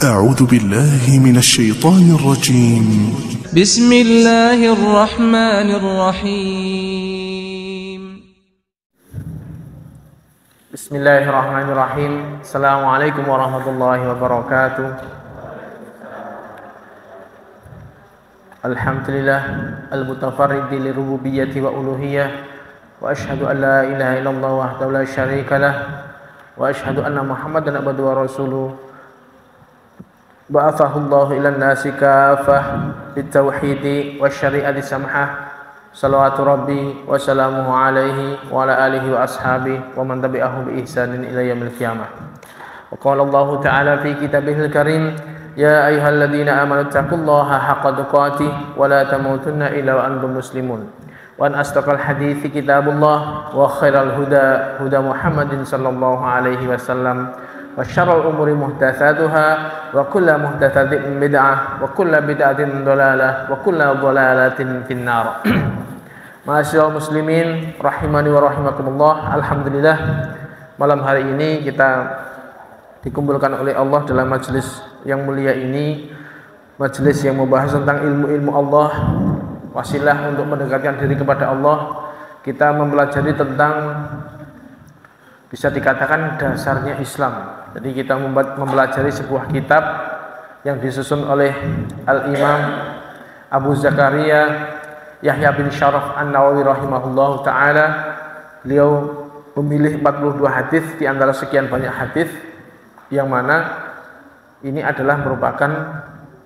أعوذ بالله من الشيطان الرجيم. بسم الله الرحمن الرحيم. بسم الله الرحمن الرحيم. السلام عليكم ورحمة الله وبركاته. الحمد لله المتفرد لربوبية وألوهية، وأشهد أن لا إله إلا الله وحده لا شريك له، وأشهد أن محمدا عبده ورسوله بعثه الله إلى الناس كافة بالتوحيد والشريعة السمحة، صلوات ربي وسلامه عليه وعلى آله وأصحابه ومن تبعه بإحسان إلى يوم القيامة. وقال الله تعالى في كتابه الكريم: يا أيها الذين آمنوا اتقوا الله حق تقاته ولا تموتن إلا وأنتم مسلمون. وأن أصدق الحديث كتاب الله، وخير الهدى هدى محمد صلى الله عليه وسلم، وشر الأمور محدثاتها، وكل محدثة بدعة، وكل بدعة ضلالة، وكل ضلالة في النار. Ma'asyiral muslimin rahimani wa rahimakumullah. Alhamdulillah, malam hari ini kita dikumpulkan oleh Allah dalam majelis yang mulia ini, majelis yang membahas tentang ilmu-ilmu Allah, wasilah untuk mendekatkan diri kepada Allah. Kita mempelajari tentang, bisa dikatakan, dasarnya Islam. Jadi kita mempelajari sebuah kitab yang disusun oleh Al-Imam Abu Zakaria Yahya bin Syaraf An-Nawawi rahimahullah ta'ala. Beliau memilih 42 hadis di antara sekian banyak hadis, yang mana ini adalah merupakan,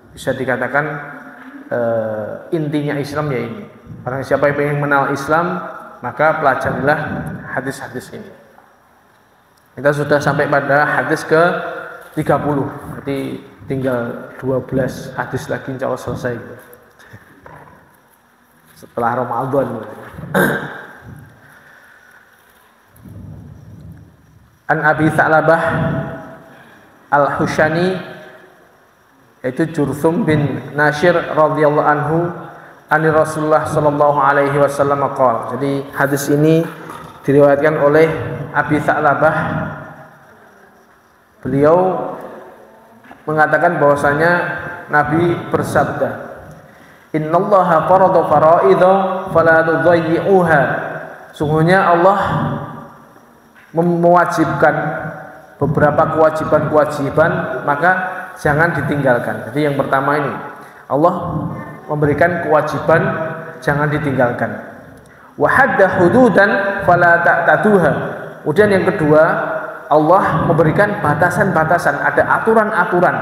bisa dikatakan, intinya Islam, ya ini. Barang siapa yang ingin mengenal Islam, maka pelajarilah hadis-hadis ini. Kita sudah sampai pada hadis ke 30, jadi tinggal 12 hadis lagi insya Allah selesai setelah Ramadan. An Abi Tha'labah Al-Hushani, yaitu Jurthum bin Nashir radhiyallahu anhu, ani Rasulullah sallallahu alaihi wasallam qala. Jadi hadis ini diriwayatkan oleh Abi Tha'labah. Beliau mengatakan bahwasanya Nabi bersabda, "Innallaha farada faraidha fala tudayyi'uha." Sungguhnya Allah mewajibkan beberapa kewajiban-kewajiban, maka jangan ditinggalkan. Jadi yang pertama ini, Allah memberikan kewajiban, jangan ditinggalkan. Wa hadda hududan fala ta'taduha. Kemudian yang kedua, Allah memberikan batasan-batasan, ada aturan-aturan,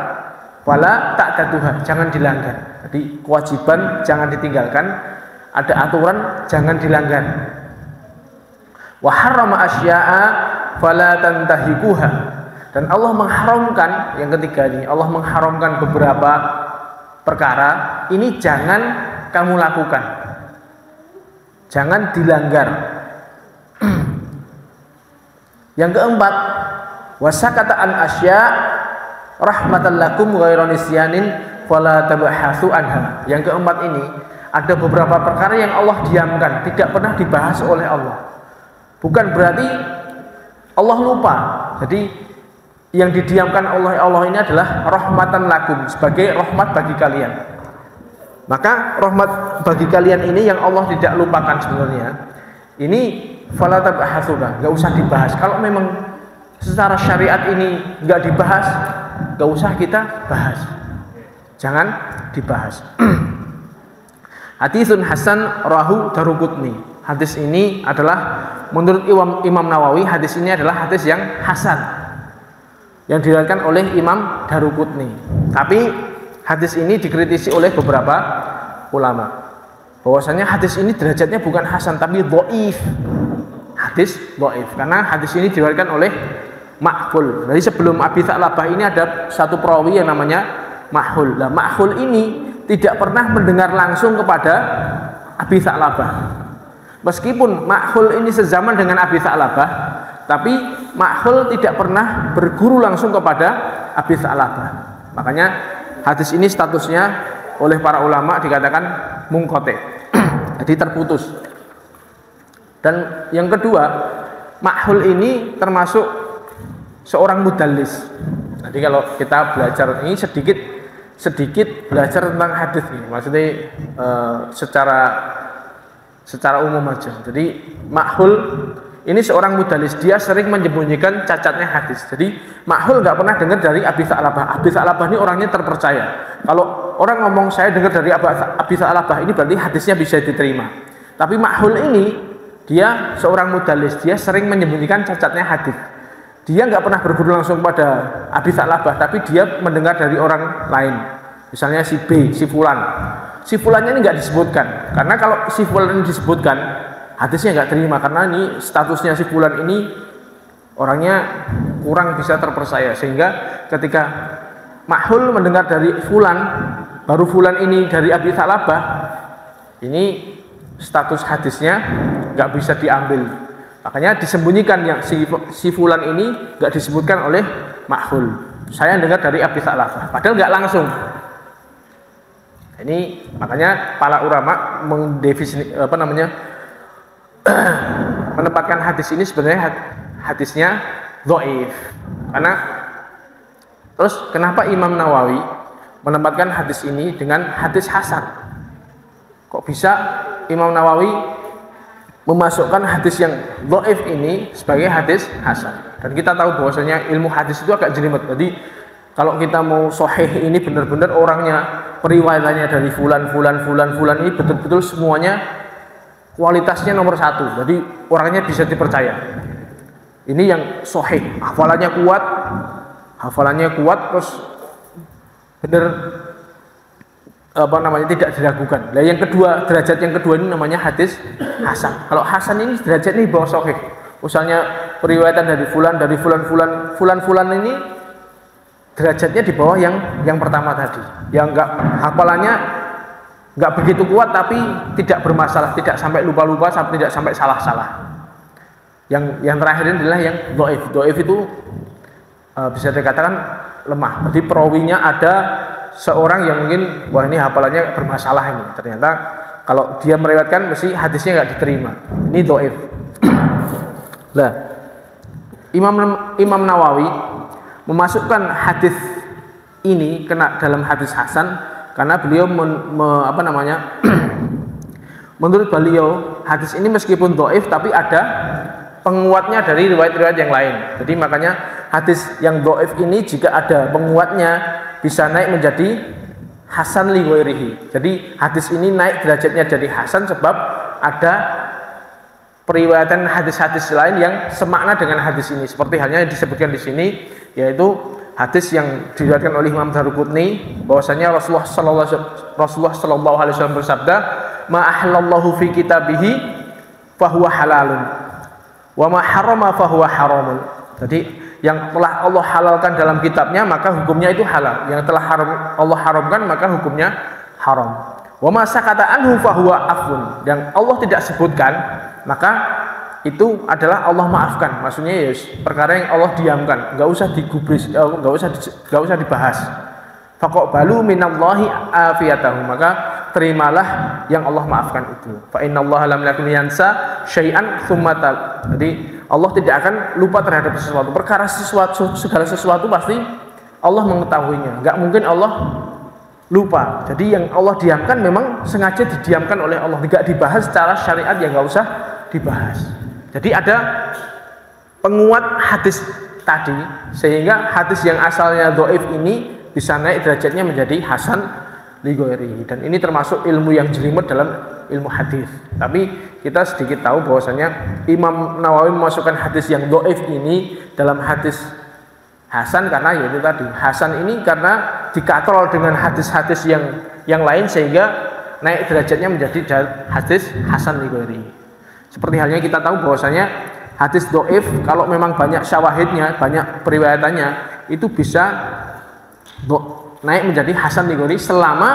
fala ta'taduha, jangan dilanggar. Jadi kewajiban jangan ditinggalkan, ada aturan jangan dilanggar. Wa harrama asya'a fala tantahikuha. Dan Allah mengharamkan, yang ketiga ini, Allah mengharamkan beberapa perkara, ini jangan kamu lakukan, jangan dilanggar. Yang keempat, wasakata an asya rahmatan lakum ghairu nisyanin fala tabahatsu anha. Yang keempat ini, ada beberapa perkara yang Allah diamkan, tidak pernah dibahas oleh Allah. Bukan berarti Allah lupa. Jadi yang didiamkan oleh Allah ini adalah rahmatan lakum, sebagai rahmat bagi kalian. Maka rahmat bagi kalian ini yang Allah tidak lupakan sebenarnya. Ini fala tabahatsuha, enggak usah dibahas. Kalau memang secara syariat ini enggak dibahas, enggak usah kita bahas. Jangan dibahas. Hadisun hasan rahu Daruqutni. Hadis ini adalah, menurut Imam Nawawi, hadis ini adalah hadis yang hasan, yang diriwayatkan oleh Imam Daruqutni. Tapi hadis ini dikritisi oleh beberapa ulama, bahwasanya hadis ini derajatnya bukan hasan tapi dhaif. Hadis dhaif karena hadis ini diriwayatkan oleh Ma'hul. Jadi sebelum Abi Tha'labah ini ada satu perawi yang namanya Ma'hul. Nah, Ma'hul ini tidak pernah mendengar langsung kepada Abi Tha'labah. Meskipun Ma'hul ini sezaman dengan Abi Tha'labah, tapi Ma'hul tidak pernah berguru langsung kepada Abi Tha'labah. Makanya hadis ini statusnya oleh para ulama dikatakan munqati', jadi terputus. Dan yang kedua, Ma'hul ini termasuk seorang mudallis. Jadi kalau kita belajar ini sedikit belajar tentang hadis nih, maksudnya secara umum aja. Jadi makhul ini seorang mudallis, dia sering menyembunyikan cacatnya hadis. Jadi makhul nggak pernah dengar dari Abi Tha'labah. Abi Tha'labah ini orangnya terpercaya. Kalau orang ngomong saya dengar dari Abi Tha'labah, ini berarti hadisnya bisa diterima. Tapi makhul ini dia seorang mudallis, dia sering menyembunyikan cacatnya hadis. Dia nggak pernah berguru langsung pada Abi Tha'labah, tapi dia mendengar dari orang lain. Misalnya si B, si Fulan. Si Fulannya ini nggak disebutkan, karena kalau si Fulan ini disebutkan, hadisnya nggak terima, karena ini statusnya si Fulan ini orangnya kurang bisa terpercaya, sehingga ketika makhul mendengar dari Fulan, baru Fulan ini dari Abi Tha'labah, ini status hadisnya nggak bisa diambil, makanya disembunyikan. Yang si Fulan ini nggak disebutkan oleh makhul. Saya dengar dari Abi Tha'labah, padahal nggak langsung. Ini makanya para ulama menempatkan hadis ini sebenarnya hadisnya dhaif. Karena terus kenapa Imam Nawawi menempatkan hadis ini dengan hadis hasan? Kok bisa Imam Nawawi memasukkan hadis yang dhaif ini sebagai hadis hasan? Dan kita tahu bahwasanya ilmu hadis itu agak jelimet. Jadi kalau kita mau sahih ini benar-benar orangnya, periwayatannya dari fulan ini betul-betul semuanya kualitasnya nomor 1. Jadi orangnya bisa dipercaya. Ini yang sahih, hafalannya kuat, terus benar tidak diragukan. Nah, yang kedua, derajat yang kedua ini namanya hadis hasan. Kalau hasan ini derajatnya di bawah sahih. Misalnya periwayatan dari fulan ini derajatnya di bawah yang pertama tadi, yang hafalannya nggak begitu kuat tapi tidak bermasalah, tidak sampai lupa-lupa, tidak sampai salah-salah. Yang terakhir ini adalah yang dhaif. Dhaif itu bisa dikatakan lemah. Jadi perawinya ada seorang yang mungkin wah ini hafalannya bermasalah ini. Ternyata kalau dia meriwayatkan mesti hadisnya nggak diterima. Ini dhaif. Nah, Imam Nawawi memasukkan hadis ini kena dalam hadis hasan karena beliau menurut beliau hadis ini meskipun dhaif tapi ada penguatnya dari riwayat-riwayat yang lain. Jadi makanya hadis yang dhaif ini jika ada penguatnya bisa naik menjadi hasan li ghairihi. Jadi hadis ini naik derajatnya jadi hasan sebab ada periwayatan hadis-hadis lain yang semakna dengan hadis ini. Seperti halnya yang disebutkan di sini, yaitu hadis yang diriwayatkan oleh Imam Daruqutni bahwasanya Rasulullah sallallahu alaihi wasallam bersabda, "Ma ahlallahu fi kitabihi fahuwa halalun, wa ma harrama fahuwa haramun." Jadi yang telah Allah halalkan dalam kitabnya maka hukumnya itu halal. Yang telah Allah haramkan maka hukumnya haram. Wa ma sakata anhu fahuwa afun. Yang Allah tidak sebutkan maka itu adalah Allah maafkan. Maksudnya ya perkara yang Allah diamkan, nggak usah digubris, nggak usah dibahas. Faqbalu minallahi afiyatahu, maka terimalah yang Allah maafkan itu. Fa innallaha lam yakun yansa syai'an tsumma. Jadi Allah tidak akan lupa terhadap sesuatu. Segala sesuatu pasti Allah mengetahuinya. Nggak mungkin Allah lupa. Jadi yang Allah diamkan memang sengaja didiamkan oleh Allah, tidak dibahas secara syariat, yang nggak usah dibahas. Jadi ada penguat hadis tadi sehingga hadis yang asalnya dhaif ini bisa naik derajatnya menjadi hasan li ghairihi. Dan ini termasuk ilmu yang jelimet dalam ilmu hadis. Tapi kita sedikit tahu bahwasanya Imam Nawawi memasukkan hadis yang dhaif ini dalam hadis hasan karena yaitu tadi hasan ini karena dikatrol dengan hadis-hadis yang lain sehingga naik derajatnya menjadi hadis hasan li ghairihi. Seperti halnya kita tahu bahwasanya hadis dhaif kalau memang banyak syawahidnya, banyak periwayatannya, itu bisa naik menjadi hasan li ghairihi selama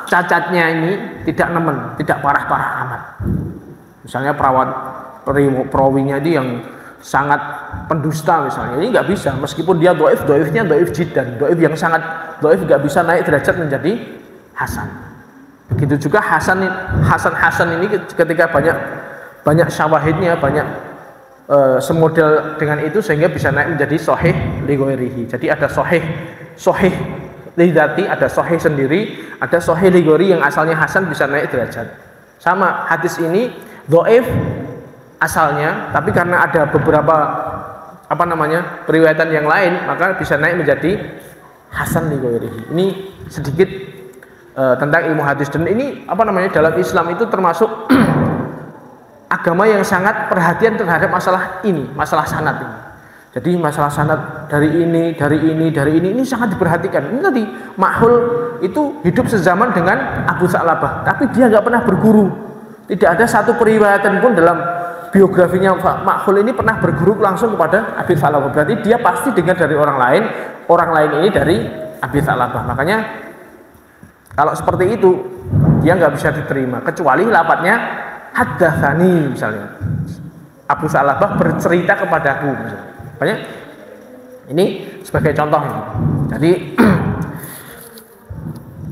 cacatnya ini tidak nemen, tidak parah-parah amat. Misalnya perawinya itu yang sangat pendusta misalnya, ini nggak bisa, meskipun dia dhaifnya dhaif jiddan, dhaif yang sangat dhaif, nggak bisa naik derajat menjadi hasan. Begitu juga hasan ini ketika banyak syawahidnya, banyak semodel dengan itu sehingga bisa naik menjadi sahih li ghairihi. Jadi ada sahih li dzati, ada sahih sendiri, ada sahih li ghairi yang asalnya hasan bisa naik derajat. Sama hadis ini dhaif asalnya, tapi karena ada beberapa periwayatan yang lain, maka bisa naik menjadi hasan li ghairihi. Ini sedikit tentang ilmu hadis, dan ini dalam Islam itu termasuk agama yang sangat perhatian terhadap masalah ini, masalah sanad ini. Jadi masalah sanad dari ini sangat diperhatikan. Ini tadi Makhul itu hidup sezaman dengan Abu Sa'labah, tapi dia nggak pernah berguru. Tidak ada satu periwayatan pun dalam biografinya Makhul ini pernah berguru langsung kepada Abu Sa'labah. Berarti dia pasti dengar dari orang lain ini dari Abu Sa'labah. Makanya kalau seperti itu dia nggak bisa diterima kecuali lafadznya haddatsani misalnya. Abu Sa'labah bercerita kepadaku misalnya. Makanya ini sebagai contoh ini. Jadi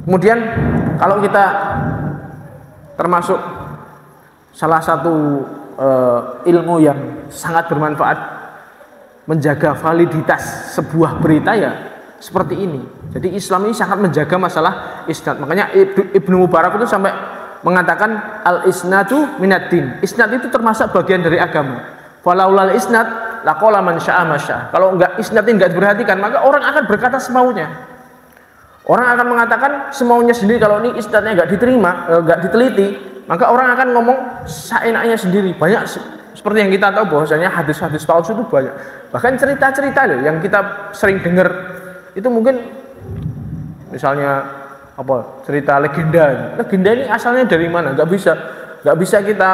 kemudian kalau kita termasuk salah satu ilmu yang sangat bermanfaat menjaga validitas sebuah berita ya seperti ini. Jadi Islam ini sangat menjaga masalah isnad. Makanya Ibnu Mubarak itu sampai mengatakan al-isnadu minad-din. Isnad itu termasuk bagian dari agama. Walaulal isnad laqala man syaa ma syaa. Kalau enggak isnad ini enggak diperhatikan, maka orang akan berkata semaunya. Orang akan mengatakan semaunya sendiri. Kalau ini isnadnya enggak diterima, enggak diteliti, maka orang akan ngomong seenaknya sendiri. Banyak seperti yang kita tahu bahwasanya hadis-hadis palsu itu banyak. Bahkan cerita-cerita loh yang kita sering dengar itu mungkin misalnya cerita legenda ini asalnya dari mana? Nggak bisa kita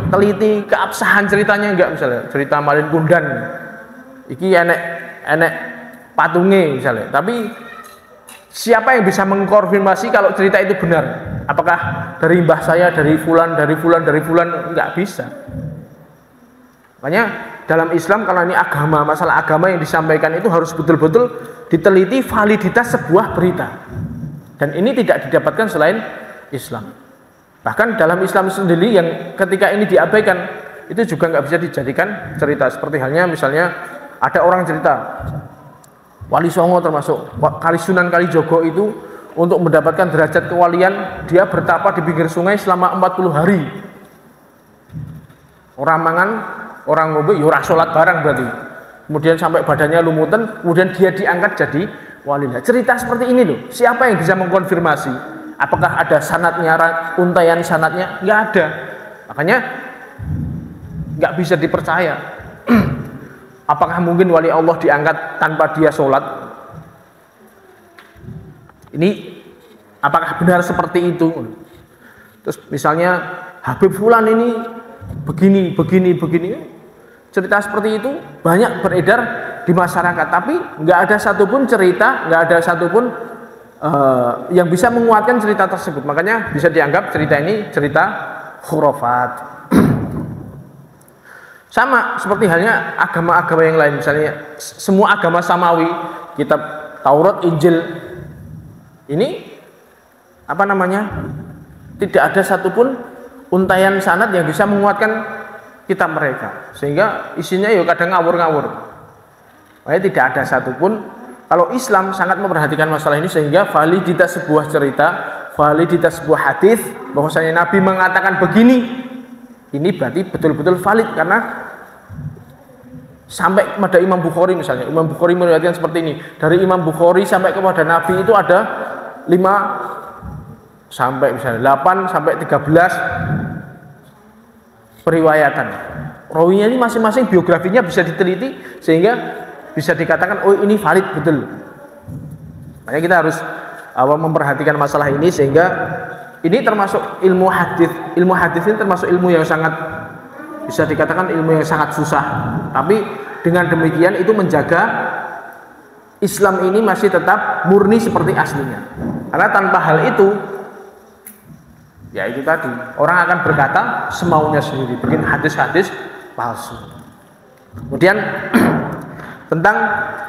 teliti keabsahan ceritanya. Nggak, misalnya cerita Malin Kundan iki enek patunge misalnya, tapi siapa yang bisa mengkonfirmasi kalau cerita itu benar? Apakah dari mbah saya, dari fulan, nggak bisa. Makanya dalam Islam kalau ini agama, masalah agama yang disampaikan itu harus betul-betul diteliti validitas sebuah berita, dan ini tidak didapatkan selain Islam. Bahkan dalam Islam sendiri yang ketika ini diabaikan itu juga nggak bisa dijadikan cerita. Seperti halnya misalnya ada orang cerita Wali Songo termasuk Kali Sunan Kalijogo itu untuk mendapatkan derajat kewalian dia bertapa di pinggir sungai selama 40 hari. Orang mangan, orang ngombe, ora salat barang berarti. Kemudian sampai badannya lumutan, kemudian dia diangkat jadi wali. Cerita seperti ini loh, siapa yang bisa mengkonfirmasi? Apakah ada sanadnya, untaian sanadnya? Nggak ada. Makanya nggak bisa dipercaya. Apakah mungkin wali Allah diangkat tanpa dia sholat? Ini apakah benar seperti itu? Terus misalnya Habib Fulan ini begini. Cerita seperti itu banyak beredar di masyarakat, tapi nggak ada satupun cerita, nggak ada satupun yang bisa menguatkan cerita tersebut. Makanya bisa dianggap cerita ini cerita khurafat. Sama seperti halnya agama-agama yang lain, misalnya semua agama samawi, kitab Taurat, Injil, ini tidak ada satupun untaian sanad yang bisa menguatkan kitab mereka, sehingga isinya kadang ngawur-ngawur. Makanya tidak ada satupun. Kalau Islam sangat memperhatikan masalah ini, sehingga validitas sebuah cerita, validitas sebuah hadis, bahwasanya Nabi mengatakan begini, ini berarti betul-betul valid, karena sampai kepada Imam Bukhari misalnya, Imam Bukhari meriwayatkan seperti ini, dari Imam Bukhari sampai kepada Nabi itu ada 8 sampai 13 periwayatan. Rawinya ini masing-masing biografinya bisa diteliti sehingga bisa dikatakan oh ini valid betul. Makanya kita harus memperhatikan masalah ini, sehingga ini termasuk ilmu hadis. Ilmu hadis ini termasuk ilmu yang sangat, bisa dikatakan ilmu yang sangat susah. Tapi dengan demikian itu menjaga Islam ini masih tetap murni seperti aslinya. Karena tanpa hal itu, ya itu tadi, orang akan berkata semaunya sendiri, bikin hadis-hadis palsu. Kemudian tentang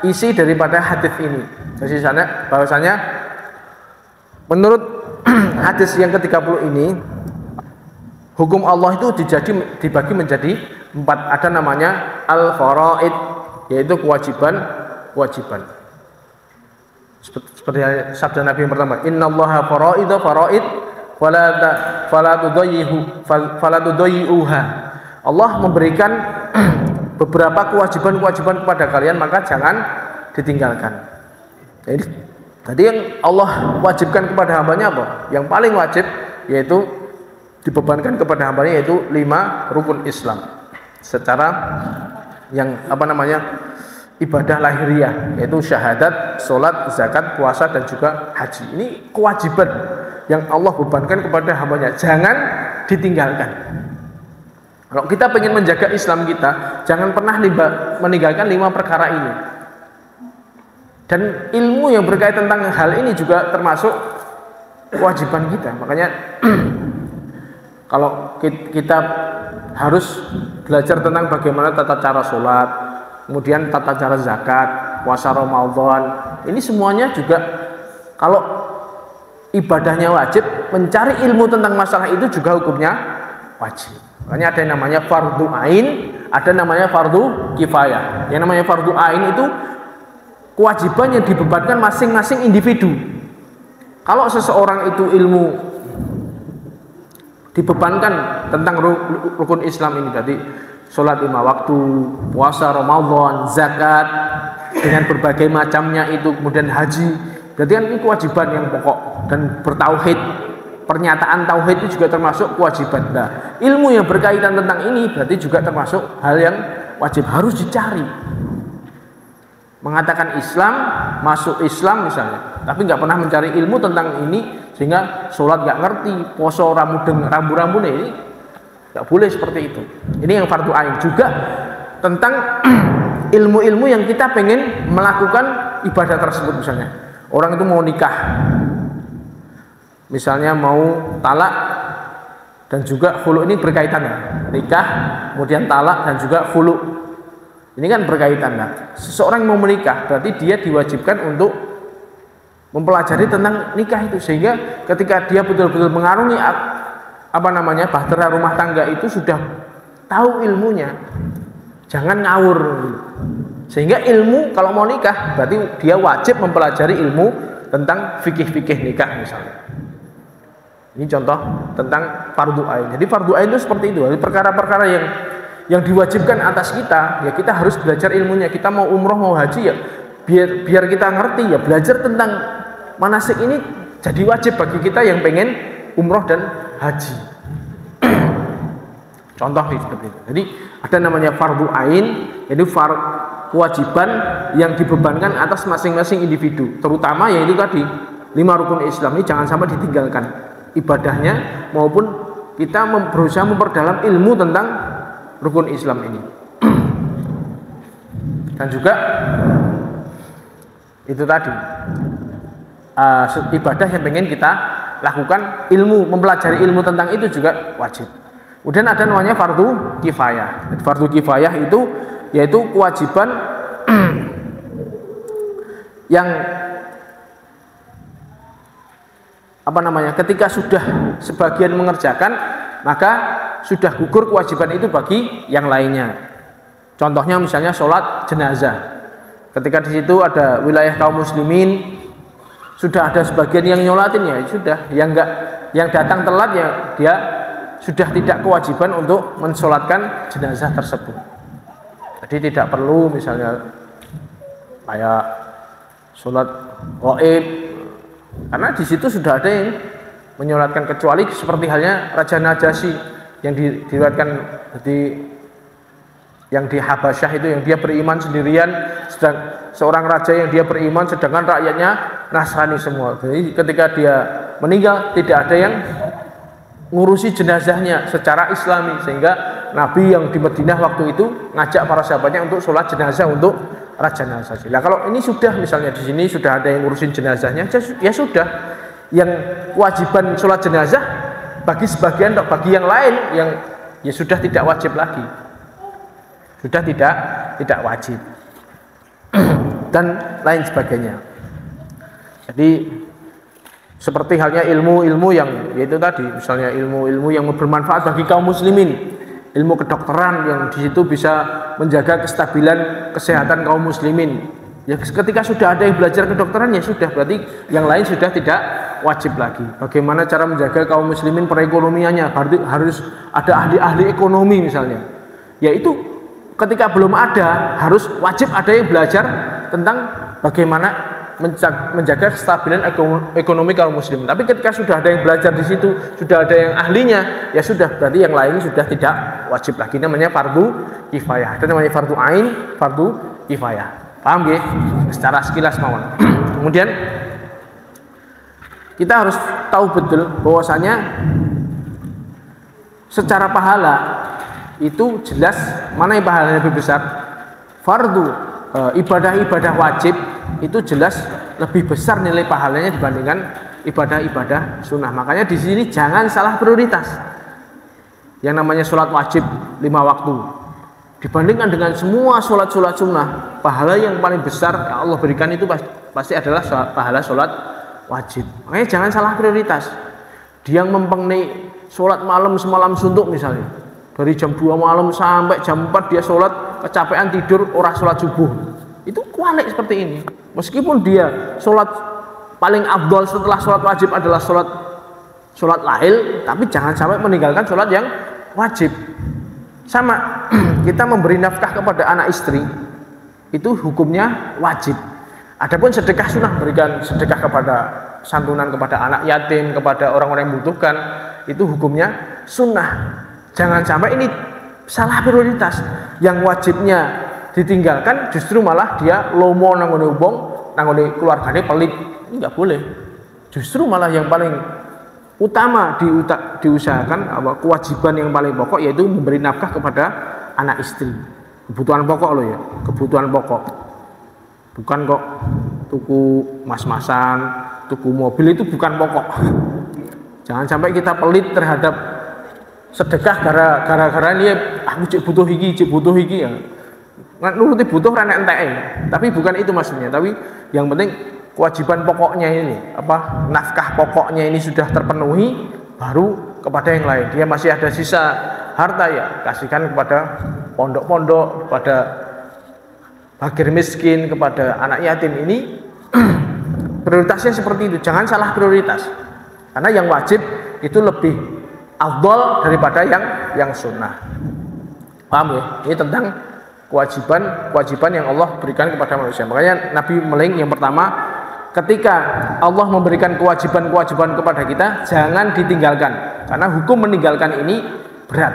isi daripada hadis ini, jadi sana bahwasanya menurut hadis yang ke-30 ini, Hukum Allah itu dibagi menjadi 4. Ada namanya al-faraid, yaitu kewajiban. Seperti sabda Nabi yang pertama, innallaha faraid fala tudayyi'uha. Allah memberikan beberapa kewajiban kepada kalian, maka jangan ditinggalkan. Jadi tadi yang Allah wajibkan kepada hambanya apa? Yang paling wajib yaitu dibebankan kepada hambanya, yaitu 5 rukun Islam secara yang ibadah lahiriah, yaitu syahadat, sholat, zakat, puasa, dan juga haji. Ini kewajiban yang Allah bebankan kepada hambanya, jangan ditinggalkan. Kalau kita ingin menjaga Islam kita, jangan pernah meninggalkan 5 perkara ini. Dan ilmu yang berkaitan tentang hal ini juga termasuk kewajiban kita. Makanya kalau kita harus belajar tentang bagaimana tata cara sholat, kemudian tata cara zakat, puasa Ramadan, ini semuanya juga kalau ibadahnya wajib, mencari ilmu tentang masalah itu juga hukumnya wajib. Makanya ada yang namanya fardu ain, ada namanya fardu kifayah. Yang namanya fardu ain itu kewajiban yang dibebankan masing-masing individu. Kalau seseorang itu ilmu dibebankan tentang rukun Islam ini, tadi sholat 5 waktu, puasa Ramadan, zakat dengan berbagai macamnya itu, kemudian haji, berarti kan ini kewajiban yang pokok. Dan bertauhid, pernyataan tauhid itu juga termasuk kewajiban. Nah, ilmu yang berkaitan tentang ini berarti juga termasuk hal yang wajib, harus dicari. Mengatakan Islam, masuk Islam misalnya, tapi nggak pernah mencari ilmu tentang ini, sehingga sholat nggak ngerti, poso rambu-rambu ini nggak boleh seperti itu. Ini yang fardu ain. Juga tentang ilmu-ilmu yang kita pengen melakukan ibadah tersebut. Misalnya orang itu mau nikah, misalnya mau talak dan juga khulu, ini berkaitan ya. Nikah, kemudian talak dan juga khulu. Ini kan berkaitan. Nah, seseorang mau menikah berarti dia diwajibkan untuk mempelajari tentang nikah itu, sehingga ketika dia betul-betul mengarungi bahtera rumah tangga itu sudah tahu ilmunya, jangan ngawur. Sehingga ilmu kalau mau nikah berarti dia wajib mempelajari ilmu tentang fikih nikah misalnya. Ini contoh tentang fardu ain. Jadi fardu ain itu seperti itu. Jadi perkara-perkara yang diwajibkan atas kita, ya kita harus belajar ilmunya. Kita mau umroh mau haji, ya biar kita ngerti, ya belajar tentang manasik ini jadi wajib bagi kita yang pengen umroh dan haji. Contoh seperti itu. Jadi ada namanya fardu ain, yaitu kewajiban yang dibebankan atas masing-masing individu, terutama yaitu tadi 5 rukun Islam ini jangan sampai ditinggalkan, ibadahnya maupun kita berusaha memperdalam ilmu tentang rukun Islam ini. Dan juga itu tadi ibadah yang ingin kita lakukan, mempelajari ilmu tentang itu juga wajib. Kemudian ada namanya fardu kifayah. Fardu kifayah itu yaitu kewajiban yang ketika sudah sebagian mengerjakan, maka sudah gugur kewajiban itu bagi yang lainnya. Contohnya misalnya sholat jenazah. Ketika di situ ada wilayah kaum muslimin, sudah ada sebagian yang nyolatin, ya sudah. Yang datang telat, ya dia sudah tidak kewajiban untuk mensolatkan jenazah tersebut. Jadi tidak perlu misalnya kayak sholat gaib, karena di situ sudah ada yang menyolatkan, kecuali seperti halnya Raja Najasyi yang diriwayatkan yang di Habasyah itu, yang dia beriman sendirian, sedang seorang raja yang dia beriman sedangkan rakyatnya Nasrani semua. Jadi ketika dia meninggal tidak ada yang ngurusi jenazahnya secara Islami, sehingga Nabi yang di Madinah waktu itu ngajak para sahabatnya untuk sholat jenazah untuk Raja Najasyi. Nah, kalau ini sudah misalnya di sini sudah ada yang ngurusin jenazahnya, ya sudah, yang kewajiban sholat jenazah bagi sebagian, bagi yang lain yang ya sudah tidak wajib lagi, sudah tidak wajib dan lain sebagainya. Jadi Seperti halnya ilmu-ilmu yang yaitu tadi, misalnya ilmu-ilmu yang bermanfaat bagi kaum muslimin, ilmu kedokteran yang di situ bisa menjaga kestabilan kesehatan kaum muslimin. Ya ketika sudah ada yang belajar kedokteran ya sudah, berarti yang lain sudah tidak wajib lagi. Bagaimana cara menjaga kaum muslimin perekonomiannya, berarti harus ada ahli-ahli ekonomi misalnya. Yaitu ketika belum ada, harus wajib ada yang belajar tentang bagaimana menjaga kestabilan ekonomi kaum muslimin. Tapi ketika sudah ada yang belajar di situ, sudah ada yang ahlinya, ya sudah, berarti yang lain sudah tidak wajib lagi. Namanya fardu kifayah. Dan namanya fardu ain, fardu kifayah. Paham ya? Secara sekilas mawon. Kemudian kita harus tahu betul bahwasanya secara pahala itu jelas mana yang pahalanya lebih besar. Fardu ibadah-ibadah wajib itu jelas lebih besar nilai pahalanya dibandingkan ibadah-ibadah sunnah. Makanya di sini jangan salah prioritas. Yang namanya sholat wajib 5 waktu dibandingkan dengan semua sholat-sholat sunnah, pahala yang paling besar yang Allah berikan itu pasti adalah pahala sholat wajib. Makanya jangan salah prioritas. Dia yang mempengaruhi sholat malam semalam suntuk misalnya, dari jam 2 malam sampai jam 4 dia sholat, kecapean tidur, orang sholat subuh, itu kualik seperti ini. Meskipun dia sholat paling afdol setelah sholat wajib adalah sholat lail, tapi jangan sampai meninggalkan sholat yang wajib. Sama kita memberi nafkah kepada anak istri itu hukumnya wajib. Adapun sedekah sunnah, berikan sedekah kepada santunan kepada anak yatim, kepada orang-orang yang membutuhkan, itu hukumnya sunnah. Jangan sampai ini salah prioritas. Yang wajibnya ditinggalkan justru malah dia lomo nanggone wong, nanggone keluargane pelit. Ini enggak boleh. Justru malah yang paling utama diusahakan kewajiban yang paling pokok yaitu memberi nafkah kepada anak istri. Kebutuhan pokok loh ya, kebutuhan pokok. Bukan kok tuku mas-masan, tuku mobil, itu bukan pokok. Jangan sampai kita pelit terhadap sedekah gara-gara dia aku cek butuh iki ya. Nuruti butuh ra nek enteke. Tapi bukan itu maksudnya, tapi yang penting kewajiban pokoknya ini, nafkah pokoknya ini sudah terpenuhi, baru kepada yang lain. Dia masih ada sisa harta ya kasihkan kepada pondok-pondok, kepada fakir miskin, kepada anak yatim. Ini prioritasnya seperti itu. Jangan salah prioritas. Karena yang wajib itu lebih afdol daripada yang sunnah. Paham ya? Ini tentang kewajiban yang Allah berikan kepada manusia. Makanya Nabi meling yang pertama, ketika Allah memberikan kewajiban kepada kita, jangan ditinggalkan. Karena hukum meninggalkan ini berat.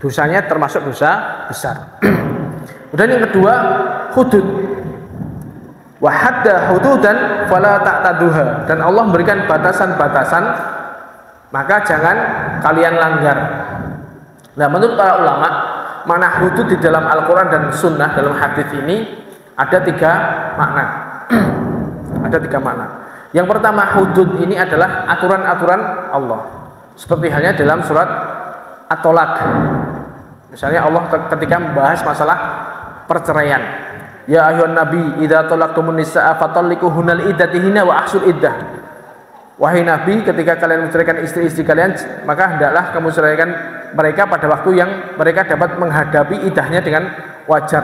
Dosanya termasuk dosa besar. Kemudian yang kedua, hudud. Wa hadda hududan fala ta'taduha. Dan Allah memberikan batasan-batasan, maka jangan kalian langgar. Nah, menurut para ulama, makna hudud di dalam Al-Quran dan Sunnah dalam hadis ini ada 3 makna. Ada 3 makna. Yang pertama, hudud ini adalah aturan-aturan Allah. Seperti halnya dalam surat At-Tolak. Misalnya Allah ketika membahas masalah perceraian. Ya ayyuhan nabi, idza talaqtumun nisaa fatallikuhunal iddatihinna wa ahsul iddah. Wahai Nabi, ketika kalian menceraikan istri-istri kalian, maka hendaklah kamu ceraikan mereka pada waktu yang mereka dapat menghadapi iddahnya dengan wajar.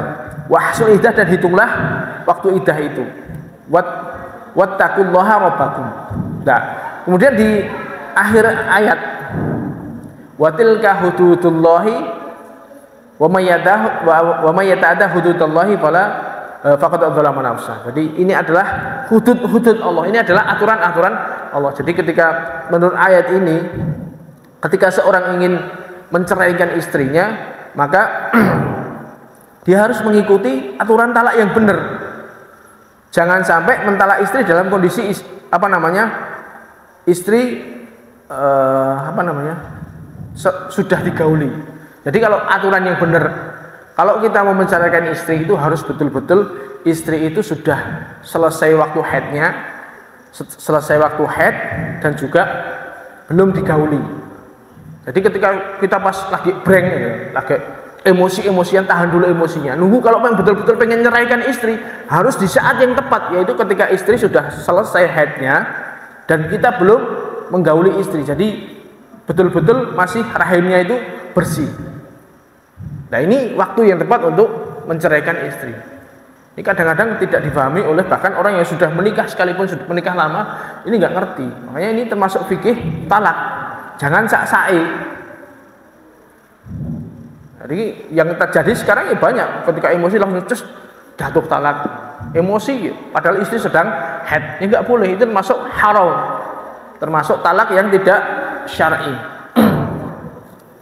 Wahsul iddah, dan hitunglah waktu iddah itu. Wattaqullaha rabbakum. Nah, kemudian di akhir ayat, watilka hududullahi wa may yata'adda hududallahi faqad dzalama nafsah. Jadi ini adalah hudud Allah. Ini adalah aturan-aturan Allah. Jadi ketika menurut ayat ini, ketika seorang ingin menceraikan istrinya, maka dia harus mengikuti aturan talak yang benar. Jangan sampai mentalak istri dalam kondisi istri sudah digauli. Jadi kalau aturan yang benar, kalau kita mau menceraikan istri itu harus betul-betul istri itu sudah selesai waktu haidnya, dan juga belum digauli. Jadi ketika kita pas lagi breng, lagi emosi-emosian, tahan dulu emosinya. Nunggu kalau betul-betul pengen nyeraikan istri, harus di saat yang tepat, yaitu ketika istri sudah selesai haidnya, dan kita belum menggauli istri. Jadi betul-betul masih rahimnya itu bersih. Nah, ini waktu yang tepat untuk menceraikan istri. Ini kadang-kadang tidak difahami oleh bahkan orang yang sudah menikah, sekalipun sudah menikah lama, ini nggak ngerti. Makanya ini termasuk fikih talak. Jangan sak-sae. Jadi yang terjadi sekarang ya banyak, ketika emosi langsung jatuh talak. Emosi, padahal istri sedang haid. Ini nggak boleh, itu termasuk haram. Termasuk talak yang tidak syar'i.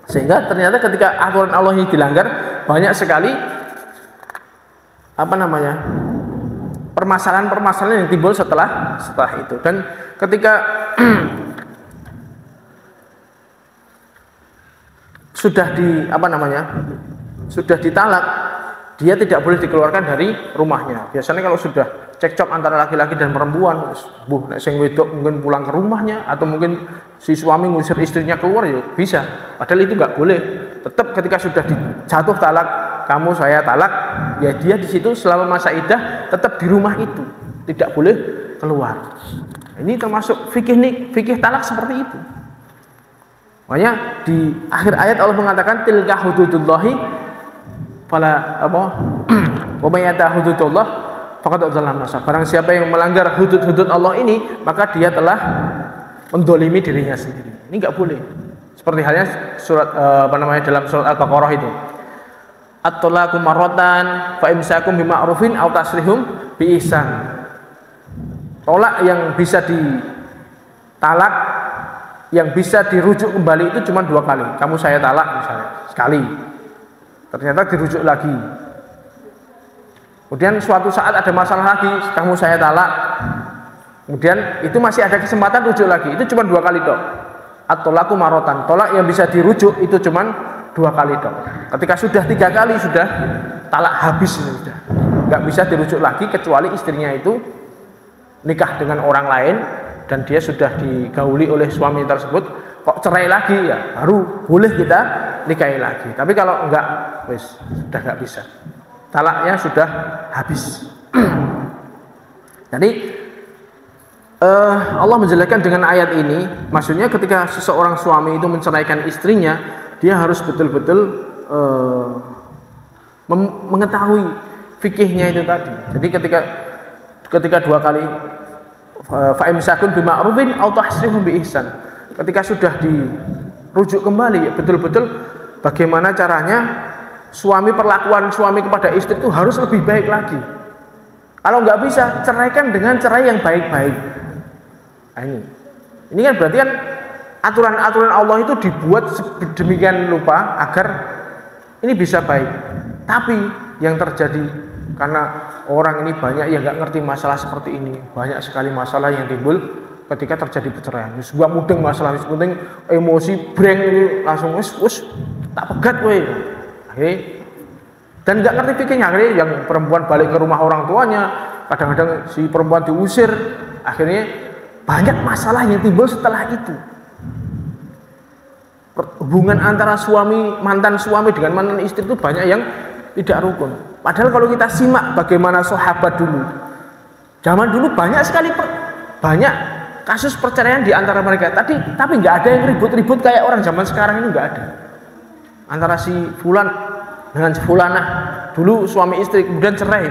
Sehingga ternyata ketika aturan Allah ini dilanggar, banyak sekali permasalahan-permasalahan yang timbul setelah itu. Dan ketika sudah ditalak, dia tidak boleh dikeluarkan dari rumahnya. Biasanya kalau sudah cekcok antara laki-laki dan perempuan, sing wedok mungkin pulang ke rumahnya, atau mungkin si suami ngusir istrinya keluar, ya bisa. Padahal itu nggak boleh. Tetap ketika sudah jatuh talak, kamu saya talak, ya dia di situ selama masa iddah tetap di rumah itu, tidak boleh keluar. Ini termasuk fikih talak seperti itu. Makanya di akhir ayat Allah mengatakan tilka hududullahi fala wa may yata hududullah faqad dzalama nafsa. Barang siapa yang melanggar hudud-hudud Allah ini, maka dia telah mendolimi dirinya sendiri. Ini nggak boleh. Seperti halnya surat dalam surat Al-Baqarah itu. At-talaqu marratan fa imsakum bima'rufin aw tasrihum bi ihsan. Tolak yang bisa ditalak, yang bisa dirujuk kembali itu cuma 2 kali. Kamu saya talak misalnya, sekali. Ternyata dirujuk lagi. Kemudian suatu saat ada masalah lagi, kamu saya talak. Kemudian itu masih ada kesempatan rujuk lagi. Itu cuma 2 kali dok. At-talaqu marratan. Tolak yang bisa dirujuk itu cuma 2 kali dok. Ketika sudah 3 kali sudah talak habis ini sudah. Nggak bisa dirujuk lagi kecuali istrinya itu nikah dengan orang lain dan dia sudah digauli oleh suami tersebut, kok cerai lagi, ya baru boleh kita nikahi lagi. Tapi kalau enggak, wis sudah nggak bisa. Talaknya sudah habis. Jadi Allah menjelaskan dengan ayat ini, maksudnya ketika seseorang suami itu menceraikan istrinya, dia harus betul-betul mengetahui fikihnya itu tadi. Jadi ketika 2 kali fa imsakun bima'rufin aw tahsrihum bi ihsan, ketika sudah dirujuk kembali, betul-betul bagaimana caranya perlakuan suami kepada istri itu harus lebih baik lagi. Kalau nggak bisa, ceraikan dengan cerai yang baik-baik. Nah, ini kan berarti kan aturan-aturan Allah itu dibuat sedemikian rupa agar ini bisa baik. Tapi yang terjadi karena orang ini banyak yang nggak ngerti masalah seperti ini, banyak sekali masalah yang timbul ketika terjadi perceraian. Sebuah mudeng masalah, penting emosi breng ini langsung wis tak pegat weh. Dan nggak ngerti fikihnya, akhirnya yang perempuan balik ke rumah orang tuanya, kadang-kadang si perempuan diusir, akhirnya banyak masalah yang timbul setelah itu. Hubungan antara mantan suami dengan mantan istri itu banyak yang tidak rukun. Padahal kalau kita simak bagaimana sahabat dulu, zaman dulu banyak sekali banyak kasus perceraian di antara mereka. Tapi nggak ada yang ribut-ribut kayak orang zaman sekarang ini, nggak ada. Antara si fulan dengan si fulanah, dulu suami istri kemudian cerai.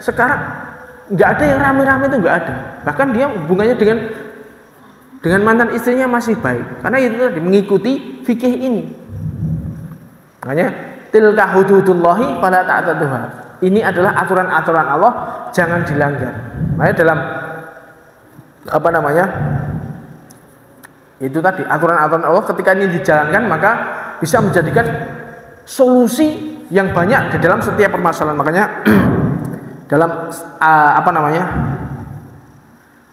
Sekarang nggak ada yang rame-rame, itu nggak ada. Bahkan dia hubungannya dengan mantan istrinya masih baik, karena itu tadi mengikuti fikih ini. Makanya tilka hududullahi fala ta'taduha. Ini adalah aturan-aturan Allah, jangan dilanggar. Makanya dalam itu tadi aturan-aturan Allah ketika ini dijalankan, maka bisa menjadikan solusi yang banyak di dalam setiap permasalahan. Makanya dalam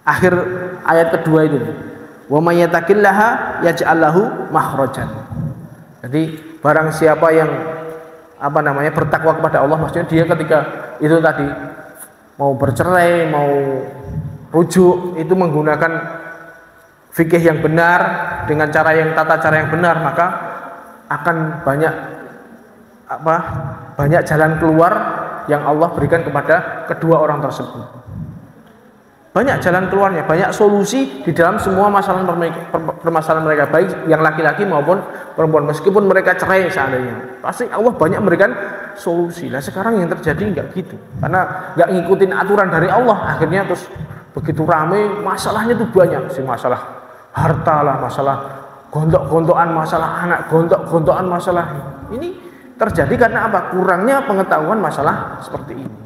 akhir ayat kedua itu, wa may yattaqillaha yaj'al lahu makhrajan. Jadi barang siapa yang bertakwa kepada Allah, maksudnya dia ketika itu tadi mau bercerai, mau rujuk, itu menggunakan fikih yang benar dengan tata cara yang benar, maka akan banyak jalan keluar yang Allah berikan kepada kedua orang tersebut. Banyak jalan keluarnya, banyak solusi di dalam semua permasalahan mereka, baik yang laki-laki maupun perempuan. Meskipun mereka cerai seandainya, pasti Allah banyak memberikan solusi. Nah sekarang yang terjadi nggak gitu, karena nggak ngikutin aturan dari Allah, akhirnya terus begitu rame masalahnya tuh banyak sih, masalah harta lah, masalah gontok-gontokan, masalah anak, gontok-gontokan masalah. Ini terjadi karena apa? Kurangnya pengetahuan masalah seperti ini.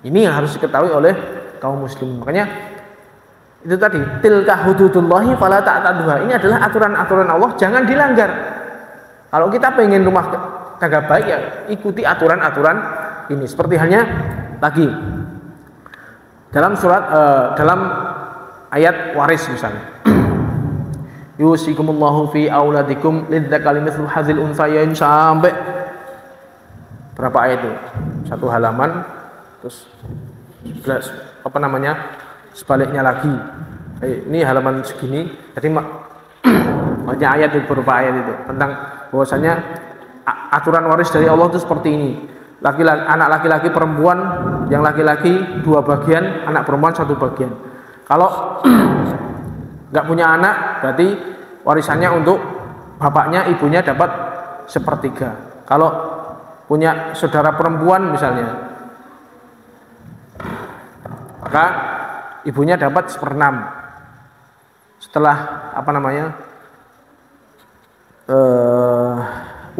Ini yang harus diketahui oleh kaum muslim. Makanya itu tadi, tilka hududullahi fala ta'taduha. Ini adalah aturan-aturan Allah, jangan dilanggar. Kalau kita pengen rumah tangga baik ya ikuti aturan-aturan ini. Seperti halnya lagi dalam surat dalam ayat waris misalnya. Yusikumullahu fi auladikum lidzakari mithlu hadzil unthayain, sampai berapa ayat itu? Satu halaman, terus apa namanya, sebaliknya lagi ini halaman segini. Jadi banyak ayat itu, beberapa ayat itu tentang bahwasanya aturan waris dari Allah itu seperti ini. Anak laki-laki perempuan, yang laki-laki 2 bagian, anak perempuan 1 bagian. Kalau nggak punya anak berarti warisannya untuk bapaknya, ibunya dapat 1/3. Kalau punya saudara perempuan misalnya, maka ibunya dapat 1/6 setelah apa namanya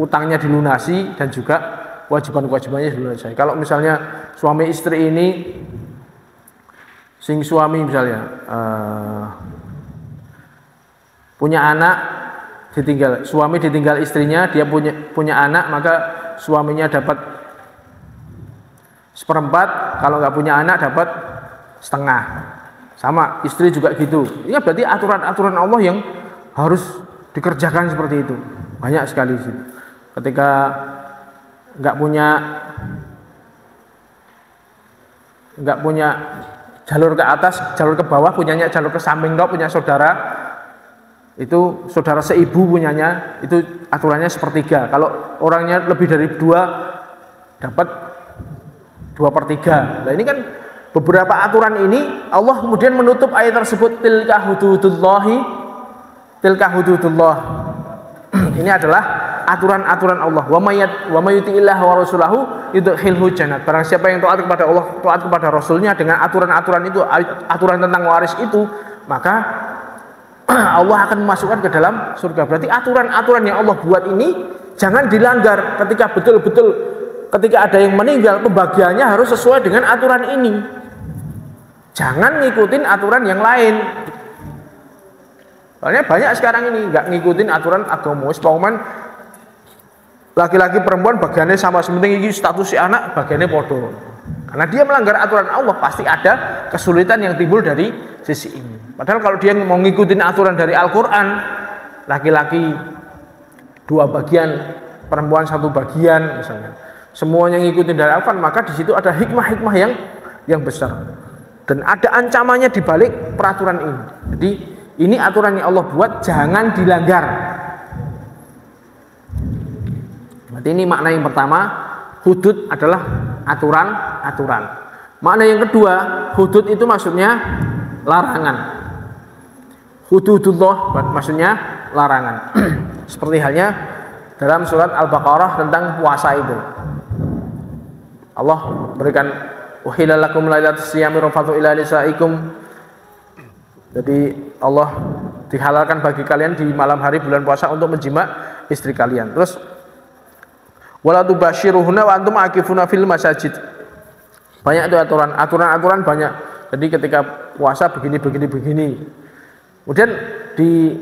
utangnya dilunasi dan juga kewajiban-kewajibannya dilunasi. Kalau misalnya suami istri ini, sing suami misalnya punya anak, suami ditinggal istrinya, dia punya anak, maka suaminya dapat 1/4, kalau nggak punya anak dapat 1/2. Sama istri juga gitu. Ini berarti aturan-aturan Allah yang harus dikerjakan seperti itu. Banyak sekali sih. Ketika nggak punya jalur ke atas, jalur ke bawah, punyanya jalur ke samping, punya saudara, itu saudara seibu punyanya, itu aturannya 1/3. Kalau orangnya lebih dari 2 dapat 2/3. Nah ini kan beberapa aturan ini Allah kemudian menutup ayat tersebut, tilka hududullah. Ini adalah aturan-aturan Allah. Wa may yuti'illah wa rasulahu yudkhilhu jannat. Barang siapa yang taat kepada Allah, taat kepada Rasulnya dengan aturan-aturan itu, aturan tentang waris itu, maka Allah akan memasukkan ke dalam surga. Berarti aturan-aturan yang Allah buat ini jangan dilanggar. Ketika ada yang meninggal, pembagiannya harus sesuai dengan aturan ini. Jangan ngikutin aturan yang lain. Soalnya banyak sekarang ini nggak ngikutin aturan agama. Pauman laki-laki perempuan bagiannya sama, sementing ini status si anak bagiannya podo. Karena dia melanggar aturan Allah, pasti ada kesulitan yang timbul dari sisi ini. Padahal kalau dia mau ngikutin aturan dari Al-Quran, laki-laki 2 bagian, perempuan 1 bagian misalnya, semuanya ngikutin dari Al-Quran, maka di situ ada hikmah-hikmah yang besar. Dan ada ancamannya di balik peraturan ini. Jadi ini aturan yang Allah buat, jangan dilanggar. Berarti ini makna yang pertama, hudud adalah aturan-aturan. Makna yang kedua, hudud itu maksudnya larangan. Hududullah maksudnya larangan. Seperti halnya dalam surat Al-Baqarah tentang puasa itu. Allah berikan uhilla lakum lailatus siyami rafathu ila nisaikum. Jadi Allah dihalalkan bagi kalian di malam hari bulan puasa untuk menjima istri kalian. Terus wala tubashiruhunna wa antum akifuna fil masajid. Banyak itu aturan banyak. Jadi ketika puasa begini. Kemudian di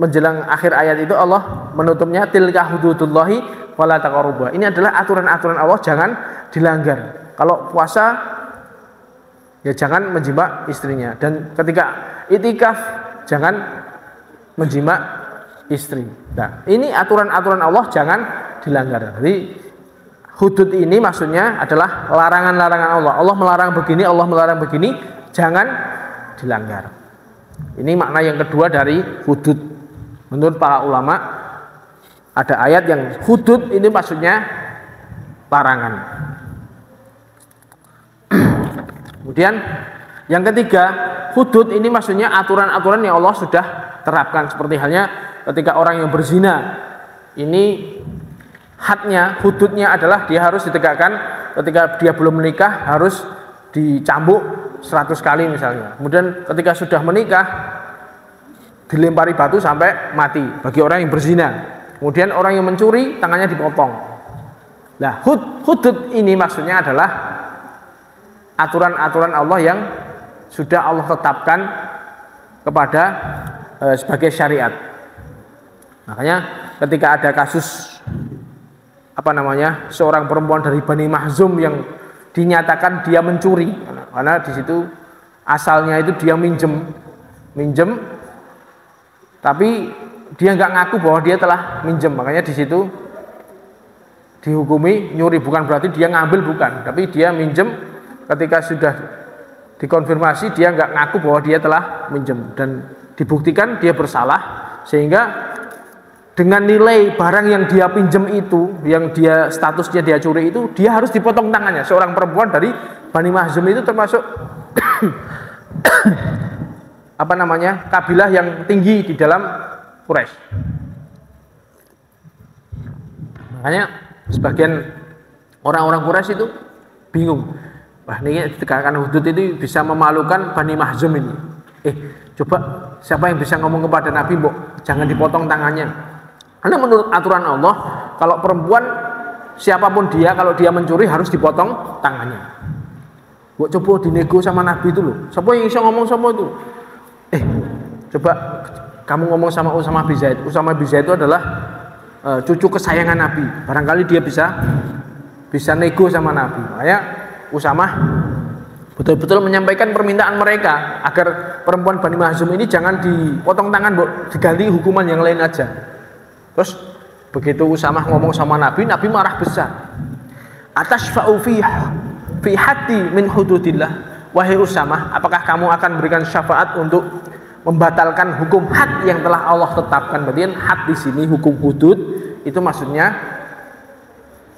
menjelang akhir ayat itu Allah menutupnya tilka hududullahi wala taqrabuha. Ini adalah aturan-aturan Allah, jangan dilanggar. Kalau puasa ya jangan menjima istrinya, dan ketika itikaf jangan menjima istri. Nah, ini aturan-aturan Allah jangan dilanggar. Jadi hudud ini maksudnya adalah larangan-larangan Allah. Allah melarang begini, Allah melarang begini, jangan dilanggar. Ini makna yang kedua dari hudud. Menurut para ulama ada ayat yang hudud ini maksudnya larangan. Kemudian Yang ketiga, hudud ini maksudnya aturan-aturan yang Allah sudah terapkan, seperti halnya ketika orang yang berzina, ini hadnya, hududnya adalah dia harus ditegakkan ketika dia belum menikah harus dicambuk 100 kali misalnya. Kemudian ketika sudah menikah dilempari batu sampai mati bagi orang yang berzina. Kemudian orang yang mencuri tangannya dipotong. Nah, hudud ini maksudnya adalah aturan-aturan Allah yang sudah Allah tetapkan kepada sebagai syariat. Makanya ketika ada kasus seorang perempuan dari Bani Mahzum yang dinyatakan dia mencuri, karena di situ asalnya itu dia minjem, tapi dia nggak ngaku bahwa dia telah minjem, makanya di situ dihukumi nyuri. Bukan berarti dia ngambil, bukan, tapi dia minjem. Ketika sudah dikonfirmasi dia nggak ngaku bahwa dia telah minjem dan dibuktikan dia bersalah, sehingga dengan nilai barang yang dia pinjam itu, yang dia statusnya dia curi itu, dia harus dipotong tangannya. Seorang perempuan dari Bani Mahzum itu termasuk kabilah yang tinggi di dalam Quraisy. Makanya sebagian orang-orang Quraisy itu bingung. Wah, ini ditegakkan hudud itu bisa memalukan Bani Mahzum ini. Coba siapa yang bisa ngomong kepada Nabi, Mbok, jangan dipotong tangannya. Karena menurut aturan Allah, kalau perempuan siapapun dia, kalau dia mencuri harus dipotong tangannya. Mbok coba dinego sama Nabi itu loh. Siapa yang bisa ngomong sama itu? Coba kamu ngomong sama Usamah bin Zaid. Usamah bin Zaid itu adalah cucu kesayangan Nabi. Barangkali dia bisa nego sama Nabi. Makanya Usamah betul-betul menyampaikan permintaan mereka agar perempuan Bani Mahzum ini jangan dipotong tangan, diganti hukuman yang lain aja. Terus begitu Usamah ngomong sama Nabi, Nabi marah besar. Atashfa'u fi hati min hududillah. Wahai Usamah, apakah kamu akan memberikan syafaat untuk membatalkan hukum had yang telah Allah tetapkan? Berarti had di sini hukum hudud itu maksudnya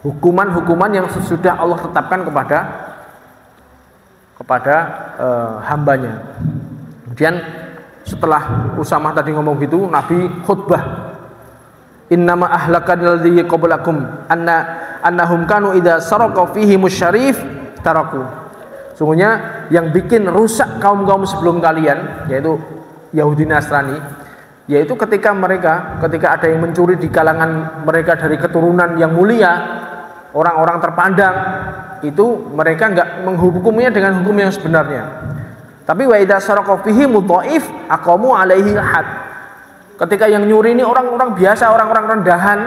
hukuman-hukuman yang sudah Allah tetapkan kepada hambanya. Kemudian setelah Usamah tadi ngomong gitu, Nabi khutbah. Innama ahlakan alladhi qablakum annahum kanu idza saraka fihi musyarif taraku. Sungguhnya yang bikin rusak kaum-kaum sebelum kalian, yaitu Yahudi Nasrani, yaitu ketika ada yang mencuri di kalangan mereka dari keturunan yang mulia, orang-orang terpandang, itu mereka enggak menghukumnya dengan hukum yang sebenarnya. Tapi wa idza saraka fihi mudhaif aqamu alaihi had. Ketika yang nyuri ini orang-orang biasa, orang-orang rendahan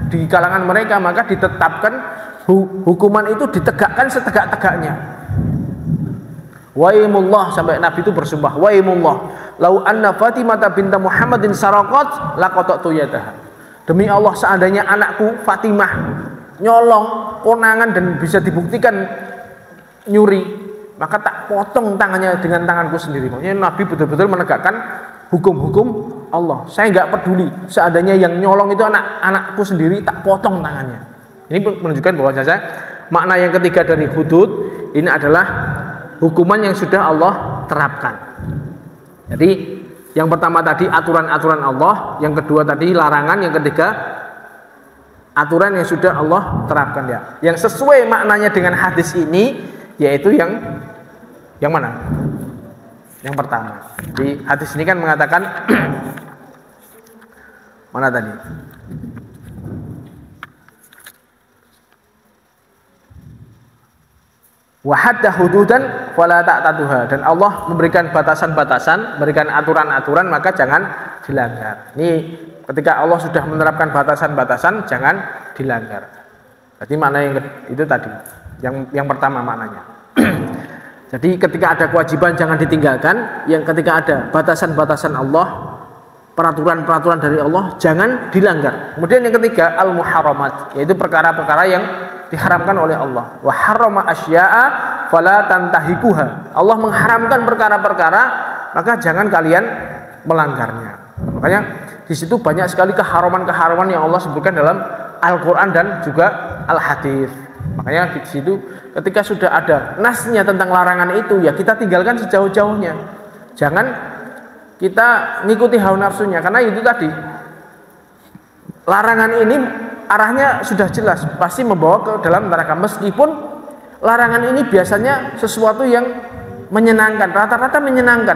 di kalangan mereka, maka ditetapkan hukuman itu ditegakkan setegak-tegaknya. Waimullah, sampai Nabi itu bersumpah, waimullah, lau anna Fatimah binta Muhammadin saraqat laqata'tu yadaha. Demi Allah, seandainya anakku Fatimah nyolong konangan dan bisa dibuktikan nyuri, maka tak potong tangannya dengan tanganku sendiri. Maksudnya Nabi betul-betul menegakkan hukum-hukum Allah. Saya nggak peduli seandainya yang nyolong itu anakku sendiri, tak potong tangannya. Ini menunjukkan bahwa makna yang ketiga dari hudud ini adalah hukuman yang sudah Allah terapkan. Jadi yang pertama tadi aturan-aturan Allah, yang kedua tadi larangan, yang ketiga aturan yang sudah Allah terapkan ya. Yang sesuai maknanya dengan hadis ini yaitu yang mana? Yang pertama. Di hadis ini kan mengatakan mana tadi? Wa hadda hududan fala ta'taduha, dan Allah memberikan batasan-batasan, memberikan aturan-aturan, maka jangan dilanggar. Ini ketika Allah sudah menerapkan batasan-batasan, jangan dilanggar. Jadi makna yang itu tadi, yang pertama maknanya. Jadi ketika ada kewajiban jangan ditinggalkan, yang ketika ada batasan-batasan Allah, peraturan-peraturan dari Allah jangan dilanggar. Kemudian yang ketiga al-muharramat, yaitu perkara-perkara yang diharamkan oleh Allah. Wa harrama asya'a fala tantahikuha. Allah mengharamkan perkara-perkara, maka jangan kalian melanggarnya. Makanya di situ banyak sekali keharaman-keharaman yang Allah sebutkan dalam Al-Qur'an dan juga Al-Hadis. Makanya di situ ketika sudah ada nasnya tentang larangan itu, ya kita tinggalkan sejauh-jauhnya. Jangan kita ngikuti hawa nafsunya, karena itu tadi larangan ini arahnya sudah jelas, pasti membawa ke dalam neraka. Meskipun larangan ini biasanya sesuatu yang menyenangkan, rata-rata menyenangkan.